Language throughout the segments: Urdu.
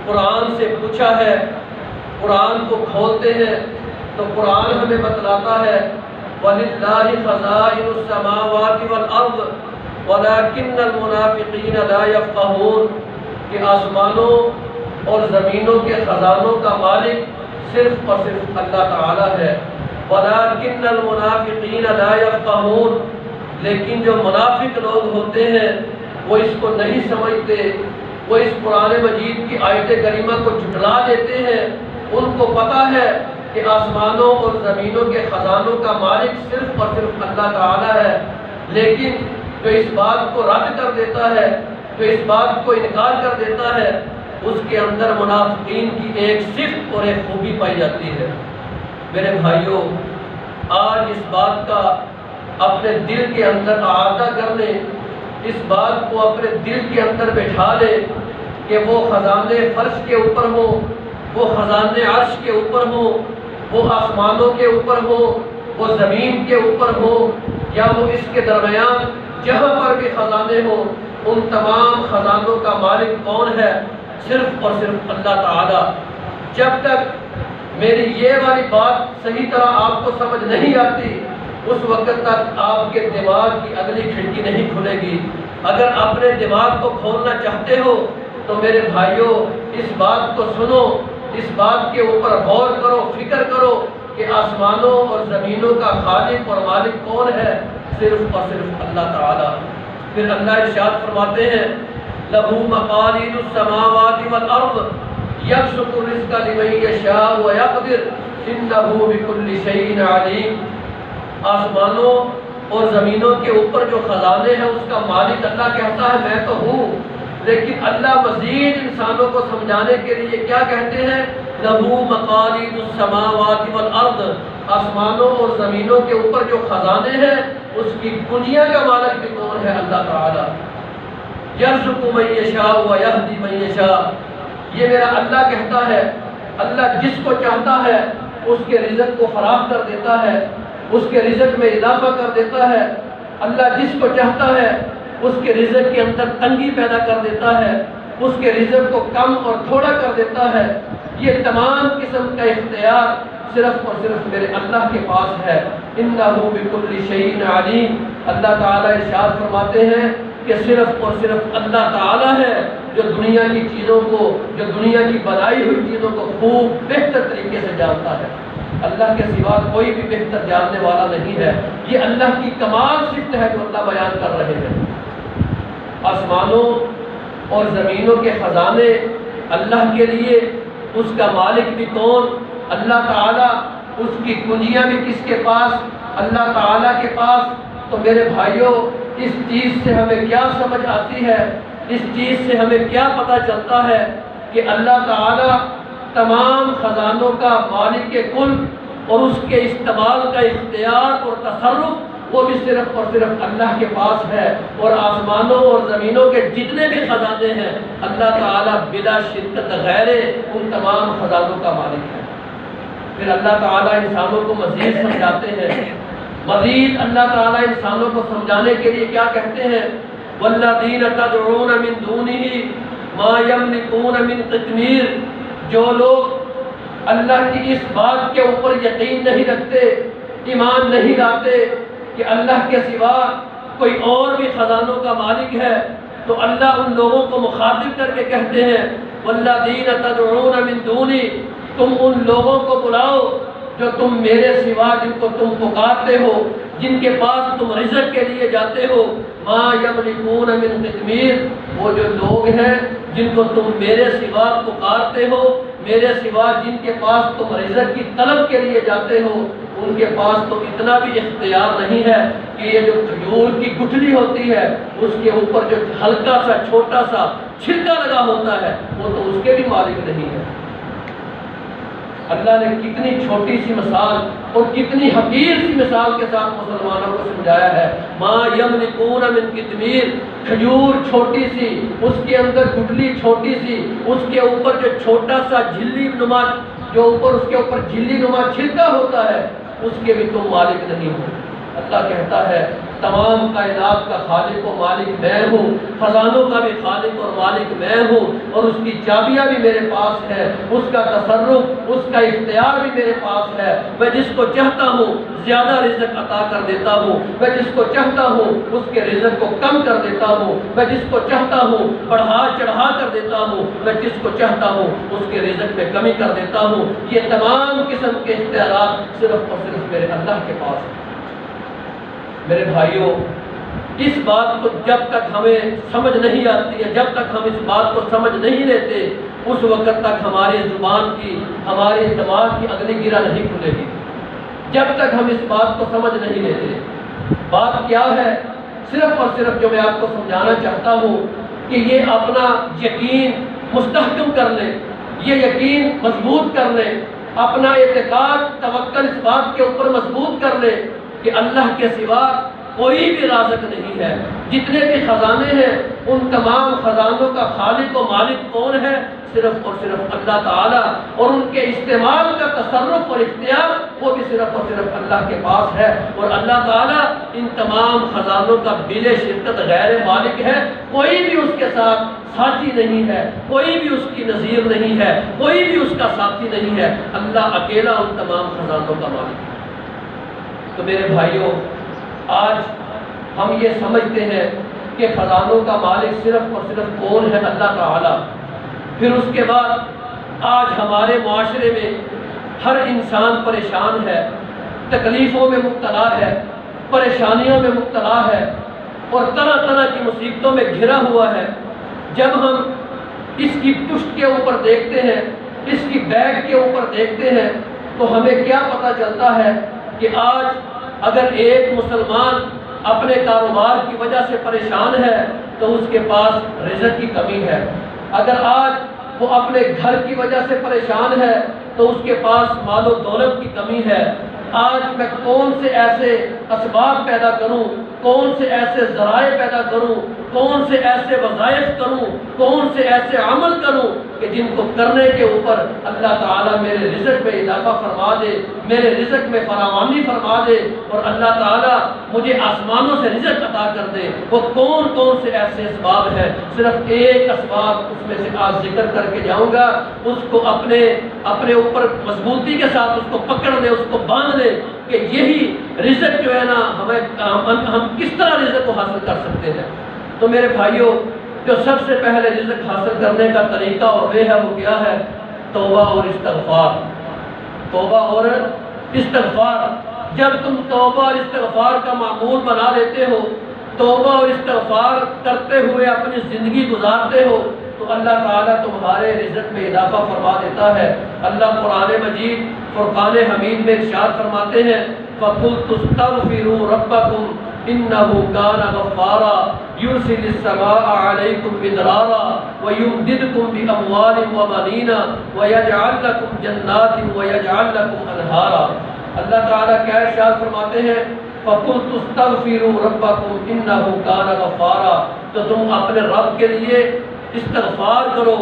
قرآن سے پوچھا ہے، قرآن کو کھولتے ہیں تو قرآن ہمیں بتلاتا ہے وَلِلَّهِ خَزَائِنُ السَّمَاوَاتِ وَالْأَرْضِ وَلَكِنَّ الْمُنَافِقِينَ لَا يَفْقَهُونَ کہ آسمانوں اور زمینوں کے خزانوں کا مالک صرف اور صرف اللہ تعالی ہے۔ وَلَكِنَّ الْمُنَافِقِينَ لَا يَفْقَهُونَ لیکن جو منافق لوگ ہوتے ہیں وہ اس کو نہیں سمجھتے، وہ اس قرآن مجید کی آیت کریمہ کو جھٹلا دیتے ہیں۔ ان کو پتہ ہے کہ آسمانوں اور زمینوں کے خزانوں کا مالک صرف اور صرف اللہ تعالی ہے، لیکن جو اس بات کو رد کر دیتا ہے، جو اس بات کو انکار کر دیتا ہے، اس کے اندر منافقین کی ایک صفت اور ایک خوبی پائی جاتی ہے۔ میرے بھائیوں، آج اس بات کا اپنے دل کے اندر اعادہ کر لیں، اس بات کو اپنے دل کے اندر بٹھا لیں کہ وہ خزانے فرش کے اوپر ہوں، وہ خزانے عرش کے اوپر ہوں، وہ آسمانوں کے اوپر ہوں، وہ زمین کے اوپر ہوں، یا وہ اس کے درمیان جہاں پر بھی خزانے ہوں، ان تمام خزانوں کا مالک کون ہے؟ صرف اور صرف اللہ تعالی۔ جب تک میری یہ والی بات صحیح طرح آپ کو سمجھ نہیں آتی، اس وقت تک آپ کے دماغ کی اگلی کھڑکی نہیں کھلے گی۔ اگر اپنے دماغ کو کھولنا چاہتے ہو تو میرے بھائیوں اس بات کو سنو، اس بات کے اوپر غور کرو، فکر کرو کہ آسمانوں اور زمینوں کا خالق اور مالک کون ہے؟ صرف اور صرف اللہ تعالی۔ پھر اللہ ارشاد فرماتے ہیں لَهُ مَقَالِيدُ السَّمَاوَاتِ وَالْأَرْضِ يَبْسُطُ الرِّزْقَ لِمَن يَشَاءُ وَيَقْدِرُ إِنَّهُ بِكُلِّ شَيْءٍ عَلِيمٌ۔ آسمانوں اور زمینوں کے اوپر جو خزانے ہیں اس کا مالک اللہ کہتا ہے میں تو ہوں، لیکن اللہ مزید انسانوں کو سمجھانے کے لیے کیا کہتے ہیں؟ لَهُ مَقَالِيدُ السَّمَاوَاتِ وَالْأَرْضِ آسمانوں اور زمینوں کے اوپر جو خزانے ہیں اس کی کنجیاں کا مالک بھی کون ہے؟ اللہ تعالی۔ یرزق من یشاء ویہدی من یشاء، یہ میرا اللہ کہتا ہے، اللہ جس کو چاہتا ہے اس کے رزق کو فراہم کر دیتا ہے، اس کے رزق میں اضافہ کر دیتا ہے۔ اللہ جس کو چاہتا ہے اس کے رزق کے اندر تنگی پیدا کر دیتا ہے، اس کے رزق کو کم اور تھوڑا کر دیتا ہے۔ یہ تمام قسم کا اختیار صرف اور صرف میرے اللہ کے پاس ہے۔ انہ بکل شیء علیم، اللہ تعالیٰ ارشاد فرماتے ہیں کہ صرف اور صرف اللہ تعالیٰ ہے جو دنیا کی چیزوں کو، جو دنیا کی بنائی ہوئی چیزوں کو خوب بہتر طریقے سے جانتا ہے۔ اللہ کے سوا کوئی بھی بہتر جاننے والا نہیں ہے۔ یہ اللہ کی کمال صفت ہے جو اللہ بیان کر رہے ہیں۔ آسمانوں اور زمینوں کے خزانے اللہ کے لیے، اس کا مالک بھی کون؟ اللہ تعالیٰ۔ اس کی کنجیاں بھی کس کے پاس؟ اللہ تعالیٰ کے پاس۔ تو میرے بھائیوں اس چیز سے ہمیں کیا سمجھ آتی ہے، اس چیز سے ہمیں کیا پتہ چلتا ہے کہ اللہ تعالیٰ تمام خزانوں کا مالک کل اور اس کے استعمال کا اختیار اور تصرف وہ بھی صرف اور صرف اللہ کے پاس ہے، اور آسمانوں اور زمینوں کے جتنے بھی خزانے ہیں اللہ تعالیٰ بلا شرکت غیر ان تمام خزانوں کا مالک ہے۔ پھر اللہ تعالیٰ انسانوں کو مزید سمجھاتے ہیں، مزید اللہ تعالیٰ انسانوں کو سمجھانے کے لیے کیا کہتے ہیں؟ وَالَّذِينَ تَدْعُونَ مِن دُونِهِ مَا يَمْلِكُونَ مِن قِطْمِيرٍ، جو لوگ اللہ کی اس بات کے اوپر یقین نہیں رکھتے، ایمان نہیں لاتے کہ اللہ کے سوا کوئی اور بھی خزانوں کا مالک ہے، تو اللہ ان لوگوں کو مخاطب کر کے کہتے ہیں وَالَّذِينَ تَدْعُونَ مِن دُونِي، تم ان لوگوں کو بلاؤ جو تم میرے سوا، جن کو تم پکارتے ہو، جن کے پاس تم رزق کے لیے جاتے ہو، ما یملکون من قطمیر، وہ جو لوگ ہیں جن کو تم میرے سوا پکارتے ہو، میرے سوا جن کے پاس تم رزق کی طلب کے لیے جاتے ہو، ان کے پاس تو اتنا بھی اختیار نہیں ہے کہ یہ جو کھجور کی گٹھلی ہوتی ہے اس کے اوپر جو ہلکا سا چھوٹا سا چھلکا لگا ہوتا ہے وہ تو اس کے بھی مالک نہیں ہے۔ اللہ نے کتنی چھوٹی سی مثال اور کتنی حقیر سی مثال کے ساتھ مسلمانوں کو سمجھایا ہے۔ ما یملکون من قطمیر، کھجور چھوٹی سی، اس کے اندر گٹلی چھوٹی سی، اس کے اوپر جو چھوٹا سا جھلی نما، جو اوپر اس کے اوپر جھلی نما چھلکا ہوتا ہے، اس کے بھی تم مالک نہیں ہو۔ اللہ کہتا ہے تمام کائنات کا خالق و مالک میں ہوں، خزانوں کا بھی خالق اور مالک میں ہوں، اور اس کی چابیاں بھی میرے پاس ہے، اس کا تصرف، اس کا اختیار بھی میرے پاس ہے۔ میں جس کو چاہتا ہوں زیادہ رزق عطا کر دیتا ہوں، میں جس کو چاہتا ہوں اس کے رزق کو کم کر دیتا ہوں، میں جس کو چاہتا ہوں بڑھا چڑھا کر دیتا ہوں، میں جس کو چاہتا ہوں اس کے رزق میں کمی کر دیتا ہوں۔ یہ تمام قسم کے اختیارات صرف اور صرف میرے اللہ کے پاس ہیں۔ میرے بھائیوں، اس بات کو جب تک ہمیں سمجھ نہیں آتی ہے، جب تک ہم اس بات کو سمجھ نہیں لیتے، اس وقت تک ہماری زبان کی، ہمارے دماغ کی اگلی گرہ نہیں کھلے گی۔ جب تک ہم اس بات کو سمجھ نہیں لیتے، بات کیا ہے؟ صرف اور صرف جو میں آپ کو سمجھانا چاہتا ہوں کہ یہ اپنا یقین مستحکم کر لیں، یہ یقین مضبوط کر لیں، اپنا اعتقاد توکل اس بات کے اوپر مضبوط کر لیں کہ اللہ کے سوا کوئی بھی رازق نہیں ہے۔ جتنے بھی خزانے ہیں ان تمام خزانوں کا خالق و مالک کون ہے؟ صرف اور صرف اللہ تعالیٰ، اور ان کے استعمال کا تصرف اور اختیار وہ بھی صرف اور صرف اللہ کے پاس ہے۔ اور اللہ تعالیٰ ان تمام خزانوں کا بلا شرکت غیر مالک ہے، کوئی بھی اس کے ساتھ ساتھی نہیں ہے، کوئی بھی اس کی نظیر نہیں ہے، کوئی بھی اس کا ساتھی نہیں ہے، اللہ اکیلا ان تمام خزانوں کا مالک ہے۔ تو میرے بھائیوں، آج ہم یہ سمجھتے ہیں کہ خزانوں کا مالک صرف اور صرف کون ہے؟ اللہ تعالیٰ۔ پھر اس کے بعد آج ہمارے معاشرے میں ہر انسان پریشان ہے، تکلیفوں میں مبتلا ہے، پریشانیوں میں مبتلا ہے، اور طرح طرح کی مصیبتوں میں گھرا ہوا ہے۔ جب ہم اس کی پشت کے اوپر دیکھتے ہیں، اس کی بیک کے اوپر دیکھتے ہیں، تو ہمیں کیا پتہ چلتا ہے کہ آج اگر ایک مسلمان اپنے کاروبار کی وجہ سے پریشان ہے تو اس کے پاس رزق کی کمی ہے۔ اگر آج وہ اپنے گھر کی وجہ سے پریشان ہے تو اس کے پاس مال و دولت کی کمی ہے۔ آج میں کون سے ایسے اسباب پیدا کروں، کون سے ایسے ذرائع پیدا کروں، کون سے ایسے وظائف کروں، کون سے ایسے عمل کروں کہ جن کو کرنے کے اوپر اللہ تعالیٰ میرے رزق میں اضافہ فرما دے، میرے رزق میں فراوانی فرما دے، اور اللہ تعالیٰ مجھے آسمانوں سے رزق عطا کر دے۔ وہ کون کون سے ایسے اسباب ہیں؟ صرف ایک اسباب اس میں سے آج ذکر کر کے جاؤں گا، اس کو اپنے اوپر مضبوطی کے ساتھ اس کو پکڑ لے، اس کو باندھ لے کہ یہی رزق جو ہے نا ہم کس طرح رزق کو حاصل کر سکتے ہیں۔ تو میرے بھائیوں، جو سب سے پہلے رزق حاصل کرنے کا طریقہ اور وہ ہے، وہ کیا ہے؟ توبہ اور استغفار۔ توبہ اور استغفار۔ جب تم توبہ اور استغفار کا معمول بنا لیتے ہو، توبہ اور استغفار کرتے ہوئے اپنی زندگی گزارتے ہو، تو اللہ تعالیٰ تمہارے رزق میں اضافہ فرما دیتا ہے۔ اللہ قرآن مجید فرقان حمید میں ارشاد فرماتے ہیں، فَقُلْتُ اسْتَغْفِرُوا رَبَّكُمْ إِنَّهُ كَانَ غَفَّارًا يُرْسِلِ السَّمَاءَ عَلَيْكُمْ مِدْرَارًا وَيُمْدِدْكُمْ بِأَمْوَالٍ وَبَنِينَ وَيَجْعَلْ لَكُمْ جَنَّاتٍ وَيَجْعَلْ لَكُمْ أَنْهَارًا۔ اللہ تعالیٰ کیا ارشاد فرماتے ہیں؟ فَقُلْتُ اسْتَغْفِرُوا رَبَّكُمْ إِنَّهُ كَانَ غَفَّارًا۔ تو تم اپنے رب کے لیے استغفار کرو،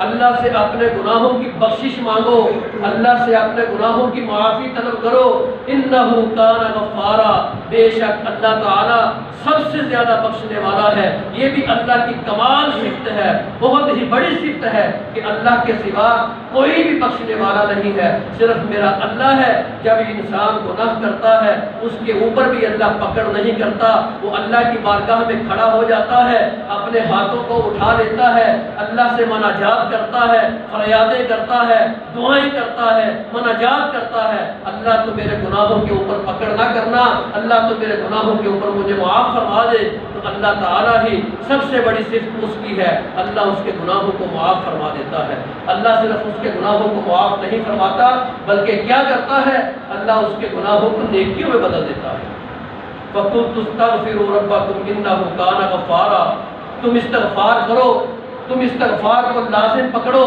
اللہ سے اپنے گناہوں کی بخشش مانگو، اللہ سے اپنے گناہوں کی معافی طلب کرو۔ انہو کان غفارا، بے شک اللہ تعالی سب سے زیادہ بخشنے والا ہے۔ یہ بھی اللہ کی کمال صفت ہے، بہت ہی بڑی صفت ہے کہ اللہ کے سوا کوئی بھی بخشنے والا نہیں ہے، صرف میرا اللہ ہے۔ جب انسان گناہ کرتا ہے اس کے اوپر بھی اللہ پکڑ نہیں کرتا، وہ اللہ کی بارگاہ میں کھڑا ہو جاتا ہے، اپنے ہاتھوں کو اٹھا لیتا ہے، اللہ سے مناجات کرتا ہے، فریادیں کرتا ہے، دعائیں کرتا ہے، مناجات کرتا ہے، اللہ تو میرے گناہوں کے اوپر پکڑ نہ کرنا، اللہ تو میرے گناہوں کے اوپر مجھے معاف فرما دے۔ تو اللہ تعالیٰ ہی سب سے بڑی صفت اس کی ہے، اللہ اس کے گناہوں کو معاف فرما دیتا ہے۔ اللہ صرف اس کے گناہوں کو معاف نہیں فرماتا بلکہ کیا کرتا ہے؟ اللہ اس کے گناہوں کو نیکیوں میں بدل دیتا ہے۔ فَقُلْتُ اسْتَغْفِرُوا رَبَّكُمْ إِنَّهُ كَانَ غَفَّارًا۔ تم استغفار کرو، تم استغفار کو لازم پکڑو،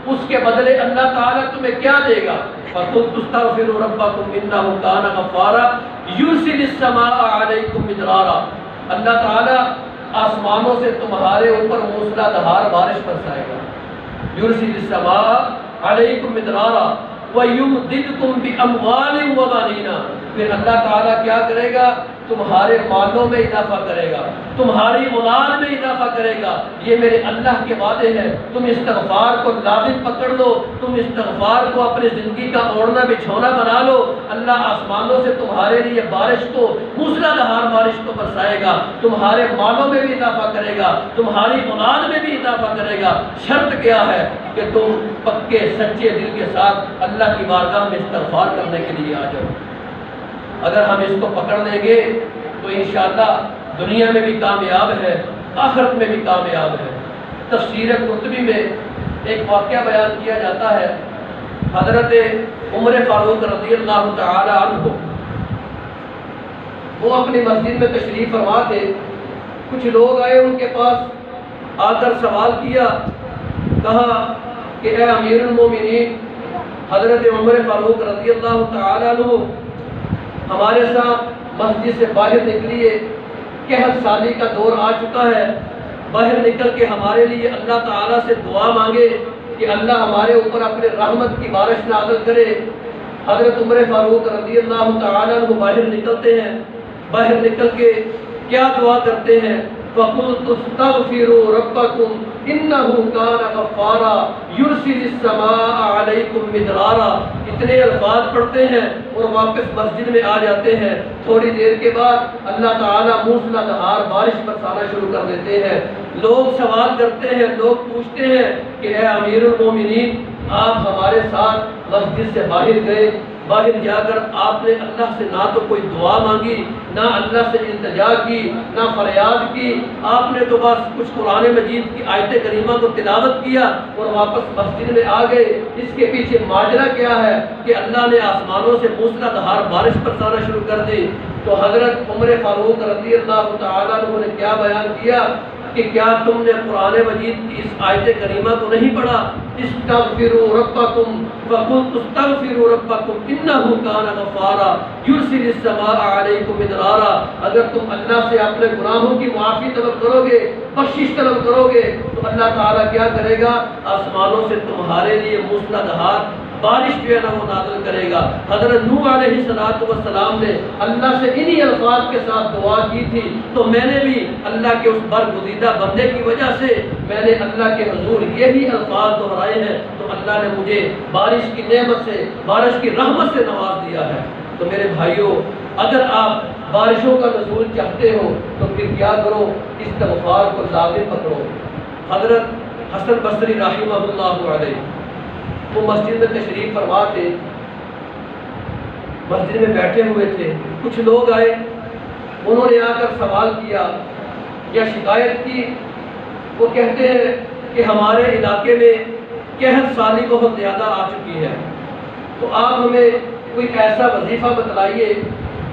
اس کے بدلے اللہ تعالیٰ تمہیں کیا دے گا؟ فَقُلْتُ اسْتَغْفِرُوا رَبَّكُمْ إِنَّهُ كَانَ غَفَّارًا يُرْسِلِ السَّمَاءَ عَلَيْكُمْ مِدْرَارًا۔ اللہ تعالیٰ آسمانوں سے تمہارے اوپر موسلا دھار بارش برسائے گا۔ يُرْسِلِ السَّمَاءَ عَلَيْكُمْ مِدْرَارًا وَيُمْدِدْكُمْ بِأَمْوَالٍ وَبَنِينَ۔ پھر اللہ تعالیٰ کیا کرے گا؟ تمہارے مالوں میں اضافہ کرے گا، تمہاری اولاد میں اضافہ کرے گا۔ یہ میرے اللہ کے وعدے ہیں۔ تم استغفار کو لازم پکڑ لو، تم استغفار کو اپنی زندگی کا اوڑھنا بچھونا بنا لو۔ اللہ آسمانوں سے تمہارے لیے بارش کو، موسلادھار بارش کو برسائے گا، تمہارے مالوں میں بھی اضافہ کرے گا، تمہاری اولاد میں بھی اضافہ کرے گا۔ شرط کیا ہے؟ کہ تم پکے سچے دل کے ساتھ اللہ کی بارگاہ میں استغفار کرنے کے لیے آ جاؤ۔ اگر ہم اس کو پکڑ لیں گے تو انشاءاللہ دنیا میں بھی کامیاب ہے، آخرت میں بھی کامیاب ہے۔ تفسیر قرطبی میں ایک واقعہ بیان کیا جاتا ہے، حضرت عمر فاروق رضی اللہ تعالی عنہ وہ اپنی مسجد میں تشریف فرما تھے۔ کچھ لوگ آئے ان کے پاس، آ کر سوال کیا، کہا کہ اے امیر المومنین حضرت عمر فاروق رضی اللہ تعالی عنہ، ہمارے ساتھ مسجد سے باہر نکلیے، قحط سالی کا دور آ چکا ہے، باہر نکل کے ہمارے لیے اللہ تعالیٰ سے دعا مانگے کہ اللہ ہمارے اوپر اپنے رحمت کی بارش نازل کرے۔ حضرت عمر فاروق رضی اللہ تعالیٰ عنہ باہر نکلتے ہیں، باہر نکل کے کیا دعا کرتے ہیں؟ فَقُلْتُ اسْتَغْفِرُوا رَبَّكُمْ إِنَّهُ كَانَ غَفَّارًا يُرْسِلِ السَّمَاءَ عَلَيْكُمْ مِدْرَارًا۔ اتنے الفاظ پڑھتے ہیں اور واپس مسجد میں آ جاتے ہیں۔ تھوڑی دیر کے بعد اللہ تعالیٰ موسلادھار بارش برسانا شروع کر دیتے ہیں۔ لوگ سوال کرتے ہیں، لوگ پوچھتے ہیں کہ اے امیر المومنین، آپ ہمارے ساتھ مسجد سے باہر گئے، باہر جا کر آپ نے اللہ سے نہ تو کوئی دعا مانگی، نہ اللہ سے التجا کی، نہ فریاد کی، آپ نے تو بس کچھ قرآن مجید کی آیت کریمہ کو تلاوت کیا اور واپس مسجد میں آ گئے۔ اس کے پیچھے ماجرا کیا ہے کہ اللہ نے آسمانوں سے موسلادھار بارش برسانا شروع کر دی۔ تو حضرت عمر فاروق رضی اللہ تعالیٰ عنہ نے کیا بیان کیا کہ کیا تم نے قرآن مجید کی اس آیت کریمہ کو نہیں پڑھا؟ استغفروا ربکم فقلت استغفروا ربکم انہ کان غفارا یرسل السماء علیکم مدرارا۔ اگر تم اللہ سے اپنے گناہوں کی معافی طلب کرو گے، بخشش طلب کرو گے، تو اللہ تعالیٰ کیا کرے گا؟ آسمانوں سے تمہارے لیے موسلادھار بارش جو ہے نا وہ نازل کرے گا۔ حضرت نوح علیہ السلام نے اللہ سے انہی الفاظ کے ساتھ دعا کی تھی، تو میں نے بھی اللہ کے اس برگزیدہ بندے کی وجہ سے میں نے اللہ کے حضور یہی الفاظ دہرائے ہیں، تو اللہ نے مجھے بارش کی نعمت سے، بارش کی رحمت سے نواز دیا ہے۔ تو میرے بھائیوں، اگر آپ بارشوں کا نزول چاہتے ہو تو پھر کیا کرو؟ استغفار کو لازم پکڑو۔ حضرت حسن بصری رحمہ اللہ علیہ وہ مسجد میں تشریف فرما تھے، مسجد میں بیٹھے ہوئے تھے، کچھ لوگ آئے، انہوں نے آ کر سوال کیا یا شکایت کی۔ وہ کہتے ہیں کہ ہمارے علاقے میں قحط سالی بہت زیادہ آ چکی ہے، تو آپ ہمیں کوئی ایسا وظیفہ بتلائیے،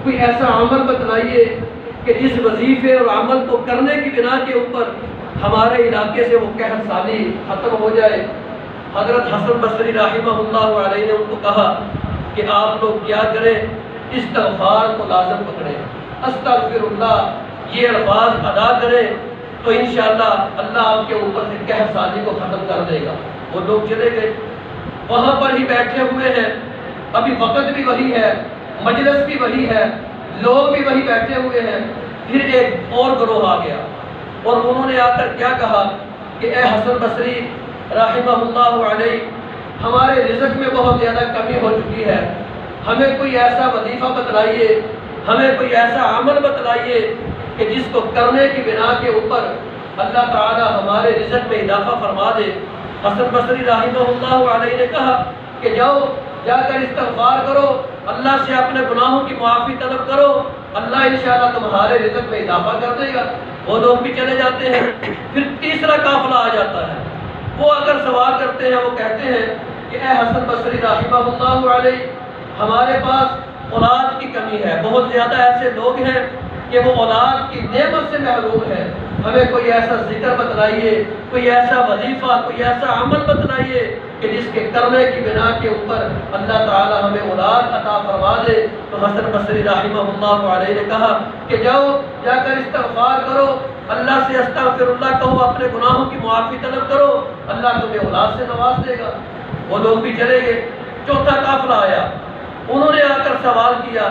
کوئی ایسا عمل بتلائیے کہ جس وظیفے اور عمل کو کرنے کی بنا کے اوپر ہمارے علاقے سے وہ قحط سالی ختم ہو جائے۔ حضرت حسن بصری رحمہ اللہ علیہ نے ان کو کہا کہ آپ لوگ کیا کریں؟ استغفار کو لازم پکڑیں، استغفر اللہ یہ الفاظ ادا کریں، تو انشاءاللہ اللہ آپ کے اوپر سے قحط سالی کو ختم کر دے گا۔ وہ لوگ چلے گئے، وہاں پر ہی بیٹھے ہوئے ہیں، ابھی وقت بھی وہی ہے، مجلس بھی وہی ہے، لوگ بھی وہی بیٹھے ہوئے ہیں۔ پھر ایک اور گروہ آ گیا اور انہوں نے آ کر کیا کہا کہ اے حسن بصری رحمہ اللہ علیہ، ہمارے رزق میں بہت زیادہ کمی ہو چکی ہے، ہمیں کوئی ایسا وظیفہ بتلائیے، ہمیں کوئی ایسا عمل بتلائیے کہ جس کو کرنے کی بنا کے اوپر اللہ تعالی ہمارے رزق میں اضافہ فرما دے۔ حسن بصری رحمہ اللہ علیہ نے کہا کہ جاؤ، جا کر استغفار کرو، اللہ سے اپنے گناہوں کی معافی طلب کرو، اللہ انشاءاللہ تمہارے رزق میں اضافہ کر دے گا۔ وہ لوگ بھی چلے جاتے ہیں۔ پھر تیسرا قافلہ آ جاتا ہے، وہ اگر سوال کرتے ہیں، وہ کہتے ہیں کہ اے حسن بصری رحمہ اللہ علیہ، ہمارے پاس اولاد کی کمی ہے، بہت زیادہ ایسے لوگ ہیں کہ وہ اولاد کی نعمت سے محروم ہے، ہمیں کوئی ایسا ذکر بتلائیے، کوئی ایسا وظیفہ، کوئی ایسا عمل بتلائیے کہ جس کے کرنے کی بنا کے اوپر اللہ تعالی ہمیں اولاد عطا فرما دے۔ تو حسن بصری رحمہ اللہ علیہ نے کہا کہ جاؤ، جا کر استغفار کرو، اللہ سے استغفر اللہ کہو، اپنے گناہوں کی معافی طلب کرو، اللہ تمہیں اولاد سے نواز دے گا۔ وہ لوگ بھی چلے گئے۔ چوتھا قافلہ آیا، انہوں نے آ کر سوال کیا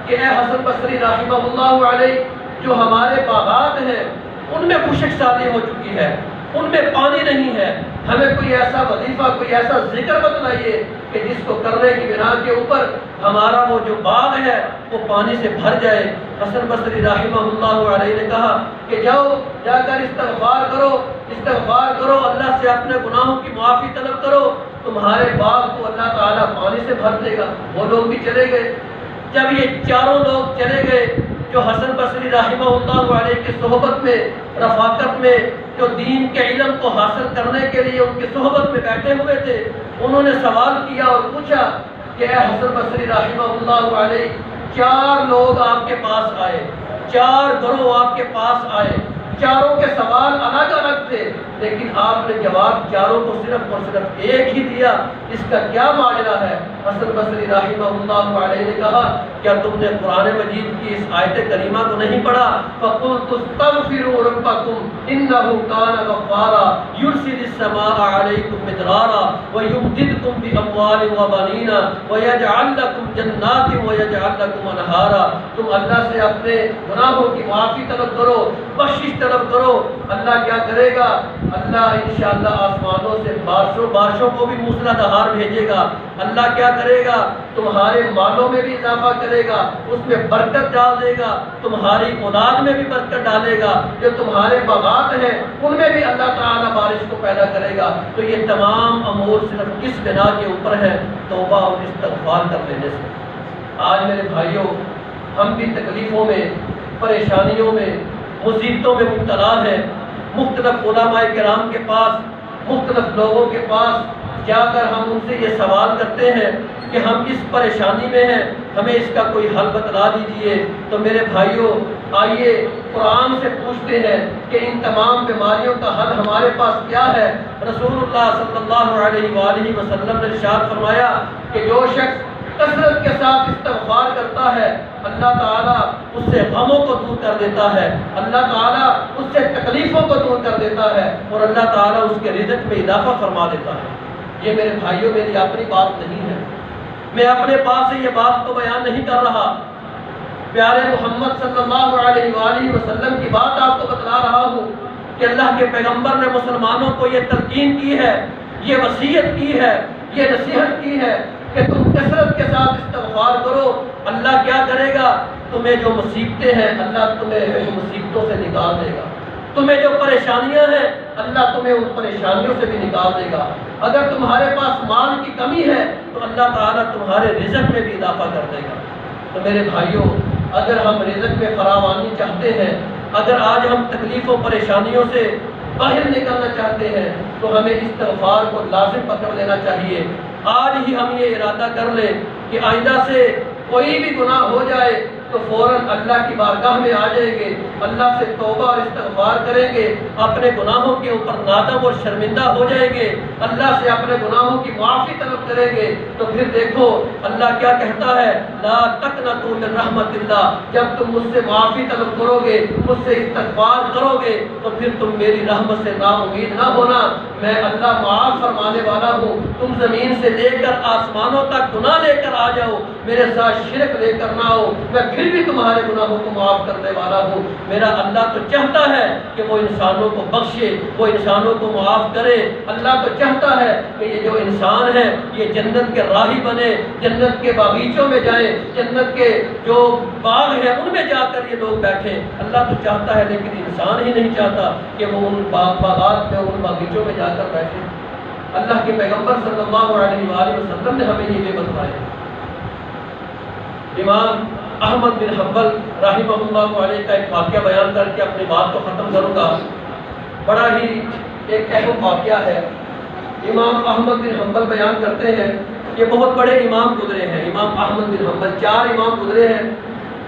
کہ اے حسن بصری رحمہ اللہ علیہ، جو ہمارے باغات ہیں ان میں خشک سالی ہو چکی ہے، ان میں پانی نہیں ہے، ہمیں کوئی ایسا وظیفہ، کوئی ایسا ذکر بتلائیے کہ جس کو کرنے کی بنا کے اوپر ہمارا وہ جو باغ ہے وہ پانی سے بھر جائے۔ حسن بصری رحمہ اللہ علیہ نے کہا کہ جاؤ، جا کر استغفار کرو، استغفار کرو، اللہ سے اپنے گناہوں کی معافی طلب کرو، تمہارے باغ کو اللہ تعالیٰ پانی سے بھر دے گا۔ وہ لوگ بھی چلے گئے۔ جب یہ چاروں لوگ چلے گئے جو حسن بصری رحمہ اللہ علیہ کی صحبت میں، رفاقت میں، جو دین کے علم کو حاصل کرنے کے لیے ان کی صحبت میں بیٹھے ہوئے تھے، انہوں نے سوال کیا اور پوچھا کہ اے حسن بصری رحمہ اللہ علیہ، 4 لوگ آپ کے پاس آئے، 4 گروہ آپ کے پاس آئے، چاروں کے سوال الگ الگ تھے، لیکن آپ نے جواب چاروں کو صرف اور صرف ایک ہی دیا، اس کا کیا ماجرا ہے؟ حسن بصری رحمہ اللہ علیہ نے کہا، کیا تم نے قرآن مجید کی اس آیت کریمہ کو نہیں پڑھا؟ فَقُلْتُ اسْتَغْفِرُوا رَبَّكُمْ إِنَّهُ كَانَ غَفَّارًا يُرْسِلِ السَّمَاءَ عَلَيْكُمْ مِدْرَارًا وَيُمْدِدْكُمْ بِأَمْوَالٍ وَبَنِينَ وَيَجْعَلْ لَكُمْ جَنَّاتٍ وَيَجْعَلْ لَكُمْ أَنْهَارًا۔ تم اللہ سے اپنے گناہوں کی معافی طلب کرو، بخشش طلب کرو، اللہ کیا کرے گا؟ اللہ انشاءاللہ آسمانوں سے بارشوں کو بھی موسلادھار بھیجے گا۔ اللہ کیا کرے گا؟ تمہارے مالوں میں بھی اضافہ کرے گا، اس میں برکت ڈال دے گا، تمہاری اولاد میں بھی برکت ڈالے گا، جو تمہارے باغات ہیں ان میں بھی اللہ تعالیٰ بارش کو پیدا کرے گا۔ تو یہ تمام امور صرف کس بنا کے اوپر ہے؟ توبہ اور استغفار کر لینے سے۔ آج میرے بھائیوں، ہم بھی تکلیفوں میں، پریشانیوں میں، مصیبتوں میں مبتلا ہیں۔ مختلف علماء کرام کے پاس، مختلف لوگوں کے پاس جا کر ہم ان سے یہ سوال کرتے ہیں کہ ہم اس پریشانی میں ہیں، ہمیں اس کا کوئی حل بتلا دیجئے۔ تو میرے بھائیوں، آئیے قرآن سے پوچھتے ہیں کہ ان تمام بیماریوں کا حل ہمارے پاس کیا ہے۔ رسول اللہ صلی اللہ علیہ وآلہ وسلم نے ارشاد فرمایا کہ جو شخص کثرت کے ساتھ استغفار کرتا ہے، اللہ تعالیٰ اس سے غموں کو دور کر دیتا ہے، اللہ تعالیٰ اس سے تکلیفوں کو دور کر دیتا ہے، اور اللہ تعالیٰ اس کے رزق میں اضافہ فرما دیتا ہے۔ یہ میرے بھائیوں میری اپنی بات نہیں ہے، میں اپنے پاس سے یہ بات کو بیان نہیں کر رہا، پیارے محمد صلی اللہ علیہ وآلہ وسلم کی بات آپ کو بتلا رہا ہوں کہ اللہ کے پیغمبر نے مسلمانوں کو یہ تلقین کی ہے، یہ وصیت کی ہے، یہ نصیحت کی ہے کہ تم کثرت کے ساتھ استغفار کرو۔ اللہ کیا کرے گا؟ تمہیں جو مصیبتیں ہیں اللہ تمہیں مصیبتوں سے نکال دے گا، تمہیں جو پریشانیاں ہیں اللہ تمہیں ان پریشانیوں سے بھی نکال دے گا۔ اگر تمہارے پاس مال کی کمی ہے تو اللہ تعالیٰ تمہارے رزق میں بھی اضافہ کر دے گا۔ تو میرے بھائیوں، اگر ہم رزق میں فراوانی چاہتے ہیں، اگر آج ہم تکلیفوں پریشانیوں سے باہر نکلنا چاہتے ہیں تو ہمیں استغفار کو لازم پکڑ لینا چاہیے۔ آج ہی ہم یہ ارادہ کر لیں کہ آئندہ سے کوئی بھی گناہ ہو جائے تو فوراً اللہ کی بارگاہ میں آ جائیں گے، اللہ سے توبہ اور استغفار کریں گے، اپنے گناہوں کے اوپر نادم اور شرمندہ ہو جائیں گے، اللہ سے اپنے گناہوں کی معافی طلب کریں گے۔ تو پھر دیکھو اللہ کیا کہتا ہے، لا تقنطوا من رحمت اللہ، جب تم مجھ سے معافی طلب کرو گے، مجھ سے استغفار کرو گے تو پھر تم میری رحمت سے نا امید نہ ہونا، میں اللہ معاف فرمانے والا ہوں۔ تم زمین سے لے کر آسمانوں تک گناہ لے کر آ جاؤ، میرے ساتھ شرک لے کر نہ آؤ، میں پھر بھی تمہارے گناہوں کو معاف کرنے والا ہوں۔ میرا اللہ تو چاہتا ہے کہ وہ انسانوں کو بخشے، وہ انسانوں کو معاف کرے۔ اللہ تو چاہتا ہے کہ یہ جو انسان ہے یہ جنت کے راہی بنے، جنت کے باغیچوں میں جائیں، جنت کے جو باغ ہیں ان میں جا کر یہ لوگ بیٹھیں۔ اللہ تو چاہتا ہے لیکن انسان ہی نہیں چاہتا کہ وہ ان باغات میں، ان باغیچوں میں جا کر بیٹھے۔ اللہ کے پیغمبر صلی اللہ علیہ وآلہ وسلم نے ہمیں یہ بتایا۔ امام احمد بن حنبل رحمہ اللہ علیہ کا ایک واقعہ بیان کر کے اپنی بات کو ختم کروں گا۔ بڑا ہی ایک اہم واقعہ ہے۔ امام احمد بن حنبل بیان کرتے ہیں، یہ بہت بڑے امام گزرے ہیں۔ امام احمد بن حنبل 4 امام گزرے ہیں،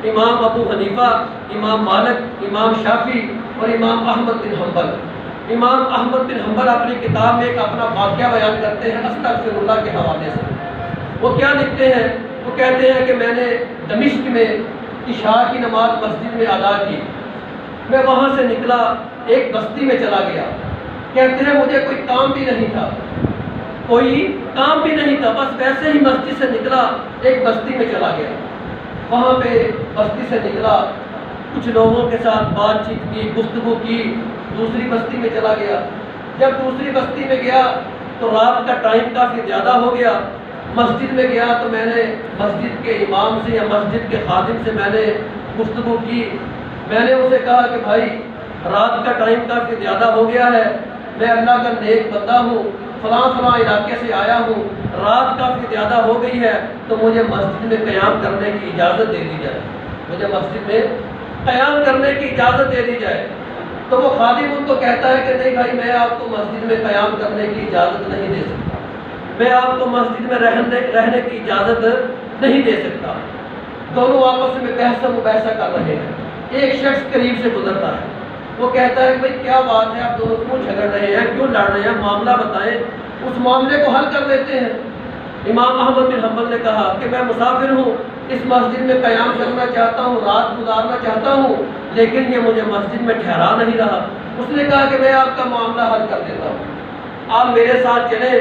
امام ابو حنیفہ، امام مالک، امام شافعی اور امام احمد بن حنبل۔ امام احمد بن حنبل اپنی کتاب میں ایک اپنا واقعہ بیان کرتے ہیں استغفر اللہ کے حوالے سے۔ وہ کیا لکھتے ہیں؟ وہ کہتے ہیں کہ میں نے دمشق میں عشاء کی نماز مسجد میں ادا کی، میں وہاں سے نکلا، ایک بستی میں چلا گیا۔ کہتے ہیں مجھے کوئی کام بھی نہیں تھا، کوئی کام بھی نہیں تھا، بس ویسے ہی مسجد سے نکلا، ایک بستی میں چلا گیا۔ وہاں پہ بستی سے نکلا، کچھ لوگوں کے ساتھ بات چیت کی، گفتگو کی، دوسری بستی میں چلا گیا۔ جب دوسری بستی میں گیا تو رات کا ٹائم کافی زیادہ ہو گیا۔ مسجد میں گیا تو میں نے مسجد کے امام سے یا مسجد کے خادم سے میں نے گفتگو کی۔ میں نے اسے کہا کہ بھائی رات کا ٹائم کافی زیادہ ہو گیا ہے، میں اللہ کا نیک بندہ ہوں، فلاں فلاں علاقے سے آیا ہوں، رات کافی زیادہ ہو گئی ہے تو مجھے مسجد میں قیام کرنے کی اجازت دے دی جائے، مجھے مسجد میں قیام کرنے کی اجازت دے دی جائے۔ تو وہ خادم ان کو کہتا ہے کہ نہیں بھائی، میں آپ کو مسجد میں قیام کرنے کی اجازت نہیں دے سکتا، میں آپ کو مسجد میں رہنے کی اجازت نہیں دے سکتا۔ دونوں آپس میں بحث و مباحثہ کر رہے ہیں۔ ایک شخص قریب سے گزرتا ہے، وہ کہتا ہے بھائی کیا بات ہے، آپ دونوں کیوں جھگڑ رہے ہیں، کیوں لڑ رہے ہیں، معاملہ بتائیں، اس معاملے کو حل کر لیتے ہیں۔ امام احمد بن حنبل نے کہا کہ میں مسافر ہوں، اس مسجد میں قیام کرنا چاہتا ہوں، رات گزارنا چاہتا ہوں، لیکن یہ مجھے مسجد میں ٹھہرا نہیں رہا۔ اس نے کہا کہ میں آپ کا معاملہ حل کر دیتا ہوں، آپ میرے ساتھ چلیں،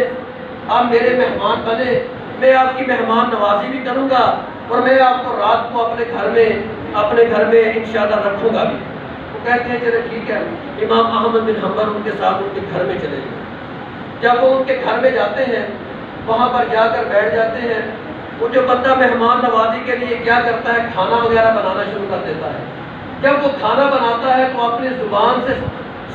آپ میرے مہمان بنے، میں آپ کی مہمان نوازی بھی کروں گا اور میں آپ کو رات کو اپنے گھر میں انشاءاللہ رکھوں گا بھی۔ وہ کہتے ہیں چلے ٹھیک ہے۔ امام احمد بن حنبل ان کے ساتھ ان کے گھر میں چلے گئے۔ جب وہ ان کے گھر میں جاتے ہیں، وہاں پر جا کر بیٹھ جاتے ہیں، وہ جو بندہ مہمان نوازی کے لیے کیا کرتا ہے، کھانا وغیرہ بنانا شروع کر دیتا ہے۔ جب وہ کھانا بناتا ہے تو اپنی زبان سے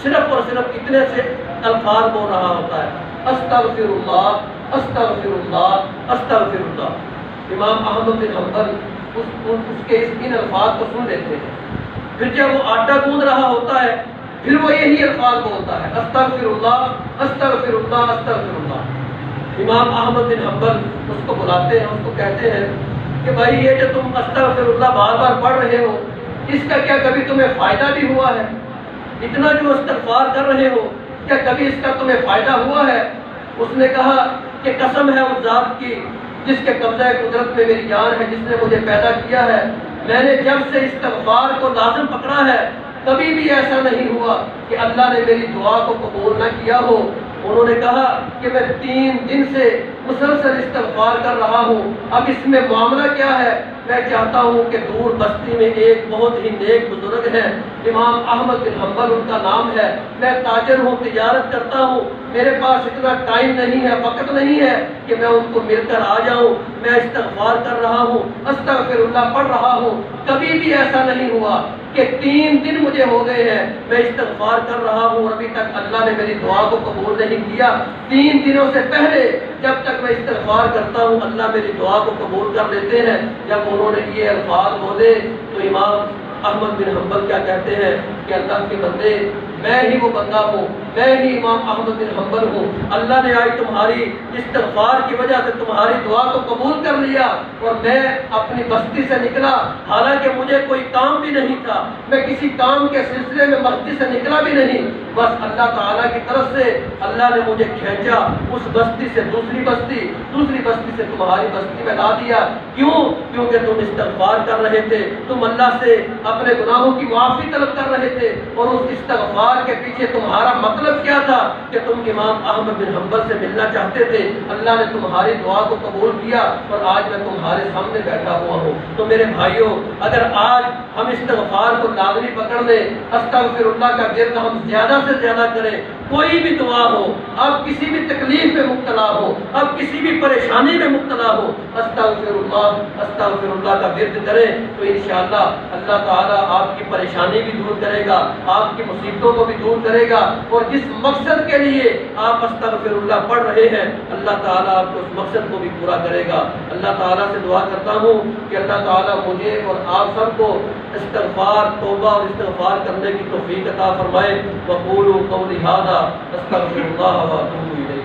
صرف اور صرف اتنے سے الفاظ بول رہا ہوتا ہے، استغفر اللہ استغفر اللہ استغفر اللہ۔ امام احمد بن حنبل اس کے ان الفاظ کو سن لیتے ہیں۔ پھر جب وہ آٹا گوندھ رہا ہوتا ہے، پھر وہ یہی الفاظ بولتا ہے، استغفر اللہ استغفر اللہ استغفر اللہ۔ امام احمد بن حنبل اس کو بلاتے ہیں، اس کو کہتے ہیں کہ بھائی یہ جو تم استغفر اللہ بار بار پڑھ رہے ہو، اس کا کیا کبھی تمہیں فائدہ بھی ہوا ہے؟ اتنا جو استغفار کر رہے ہو، کیا کبھی اس کا تمہیں فائدہ ہوا ہے؟ اس نے کہا کہ قسم ہے اس ذات کی جس کے قبضہ قدرت میں میری جان ہے، جس نے مجھے پیدا کیا ہے، میں نے جب سے استغفار کو لازم پکڑا ہے کبھی بھی ایسا نہیں ہوا کہ اللہ نے میری دعا کو قبول نہ کیا ہو۔ انہوں نے کہا کہ میں 3 دن سے مسلسل استغفار کر رہا ہوں، اب اس میں معاملہ کیا ہے؟ میں چاہتا ہوں کہ دور بستی میں ایک بہت ہی نیک بزرگ ہے، امام احمد بن حنبل ان کا نام ہے، میں تاجر ہوں، تجارت کرتا ہوں، میرے پاس اتنا ٹائم نہیں ہے، وقت نہیں ہے کہ میں ان کو مل کر آ جاؤں، میں استغفار کر رہا ہوں، استغفر اللہ پڑھ رہا ہوں، کبھی بھی ایسا نہیں ہوا کہ 3 دن مجھے ہو گئے ہیں میں استغفار کر رہا ہوں اور ابھی تک اللہ نے میری دعا کو قبول نہیں کیا۔ 3 دنوں سے پہلے جب تک میں استغفار کرتا ہوں اللہ میری دعا کو قبول کر لیتے ہیں۔ جب انہوں نے یہ الفاظ بولے تو امام احمد بن حنبل کیا کہتے ہیں کہ اللہ کے بندے، میں ہی وہ بندہ ہوں، میں ہی امام احمد بن حنبل ہوں، اللہ نے آج تمہاری استغفار کی وجہ سے تمہاری دعا کو قبول کر لیا اور میں اپنی بستی سے نکلا، حالانکہ مجھے کوئی کام بھی نہیں تھا، میں کسی کام کے سلسلے میں بستی سے نکلا بھی نہیں، بس اللہ تعالیٰ کی طرف سے اللہ نے مجھے کھینچا اس بستی سے دوسری بستی سے تمہاری بستی میں لا دیا۔ کیوں؟ کیونکہ تم استغفار کر رہے تھے، تم اللہ سے اپنے گناہوں کی معافی طلب کر رہے تھے، اور اس استغفار کے پیچھے تمہارا مطلب کیا تھا کہ تم امام احمد بن حنبل سے ملنا چاہتے تھے، اللہ نے تمہاری دعا کو قبول کیا اور آج میں تمہارے سامنے بیٹھا ہوا ہوں۔ تو میرے بھائیوں، اگر آج ہم استغفار کو لازمی پکڑ لیں، استغفر اللہ کا ورد ہم زیادہ سے زیادہ کریں، کوئی بھی دعا ہو، آپ کسی بھی تکلیف میں مبتلا ہو، آپ کسی بھی پریشانی میں مبتلا ہو، استغفر اللہ کا ورد کریں تو انشاءاللہ اللہ تعالیٰ آپ کی پریشانی بھی دور کرے گا، آپ کی مصیبتوں کو بھی دور کرے گا، اور جس مقصد کے لیے آپ استغفر اللہ پڑھ رہے ہیں اللہ تعالیٰ آپ کو اس مقصد کو بھی پورا کرے گا۔ اللہ تعالیٰ سے دعا کرتا ہوں کہ اللہ تعالیٰ مجھے اور آپ سب کو استغفار، توبہ اور استغفار کرنے کی توفیق عطا فرمائے۔ وقولوا قولی ھذا استغفر اللہ واتوب الیہ۔